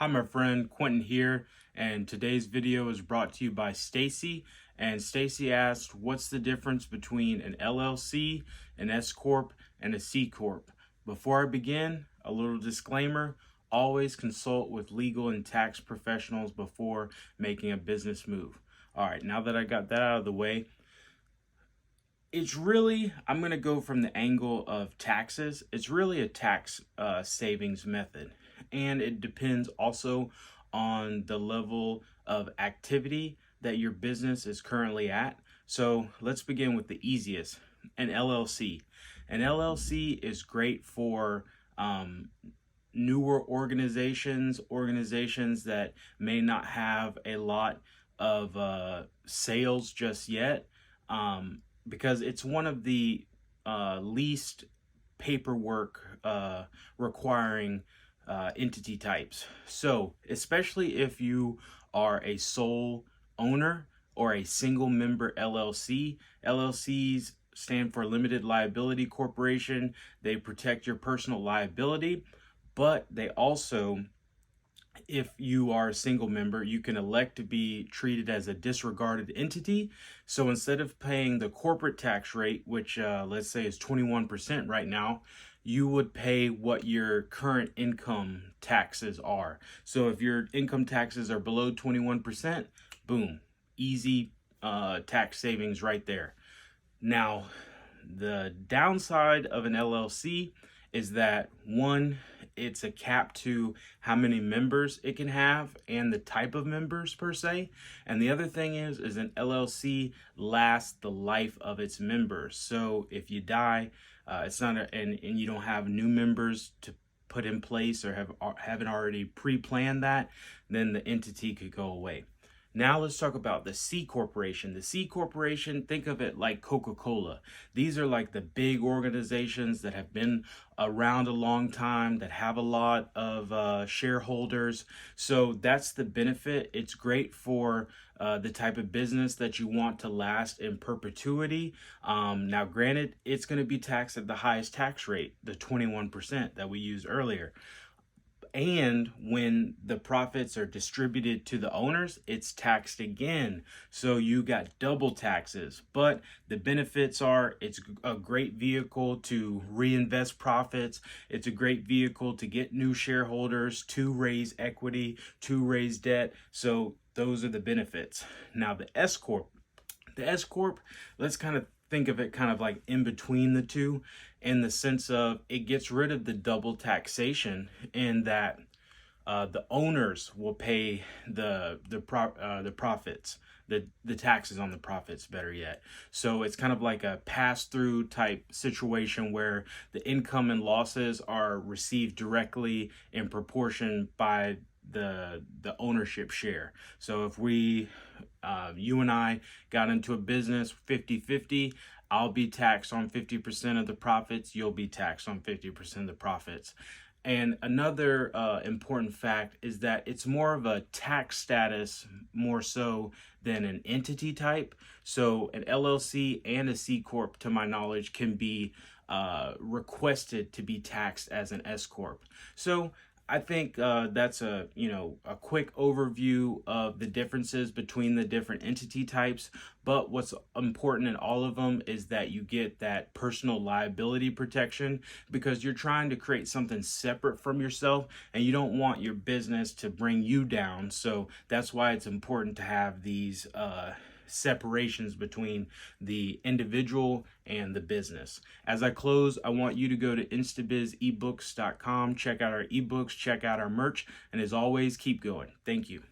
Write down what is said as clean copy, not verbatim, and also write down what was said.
Hi, my friend Quentin here, and today's video is brought to you by Stacy. And Stacy asked, what's the difference between an LLC, an S-Corp, and a C-Corp? Before I begin, a little disclaimer, always consult with legal and tax professionals before making a business move. All right, now that I got that out of the way, I'm going to go from the angle of taxes. It's really a tax savings method. And it depends also on the level of activity that your business is currently at. So let's begin with the easiest, an LLC. An LLC is great for newer organizations that may not have a lot of sales just yet. Because it's one of the least paperwork requiring entity types. So especially if you are a sole owner or a single member LLC, LLCs stand for Limited Liability Corporation. They protect your personal liability, but they also, if you are a single member, you can elect to be treated as a disregarded entity. So instead of paying the corporate tax rate, which let's say is 21% right now, you would pay what your current income taxes are. So if your income taxes are below 21%, boom, easy tax savings right there. Now, the downside of an LLC is that, one, it's a cap to how many members it can have and the type of members per se. And the other thing is an LLC lasts the life of its members. So if you die, and you don't have new members to put in place or haven't already pre-planned that, then the entity could go away. Now let's talk about the C Corporation. The C Corporation, think of it like Coca-Cola. These are like the big organizations that have been around a long time, that have a lot of shareholders. So that's the benefit. It's great for the type of business that you want to last in perpetuity. Now, granted, it's going to be taxed at the highest tax rate, the 21% that we used earlier. And when the profits are distributed to the owners, it's taxed again. So you got double taxes. But the benefits are, it's a great vehicle to reinvest profits. It's a great vehicle to get new shareholders, to raise equity, to raise debt. So those are the benefits. Now the S-Corp. The S-Corp, let's kind of think of it kind of like in between the two, in the sense of it gets rid of the double taxation in that the owners will pay the profits, the taxes on the profits, better yet. So it's kind of like a pass-through type situation where the income and losses are received directly in proportion by the ownership share. So if you and I got into a business 50-50, I'll be taxed on 50% of the profits, you'll be taxed on 50% of the profits. And another important fact is that it's more of a tax status more so than an entity type. So an LLC and a C-Corp, to my knowledge, can be requested to be taxed as an S-Corp. So I think that's a quick overview of the differences between the different entity types. But what's important in all of them is that you get that personal liability protection, because you're trying to create something separate from yourself and you don't want your business to bring you down. So that's why it's important to have these separations between the individual and the business. As I close, I want you to go to instabizebooks.com, check out our ebooks, check out our merch, and as always, keep going. Thank you.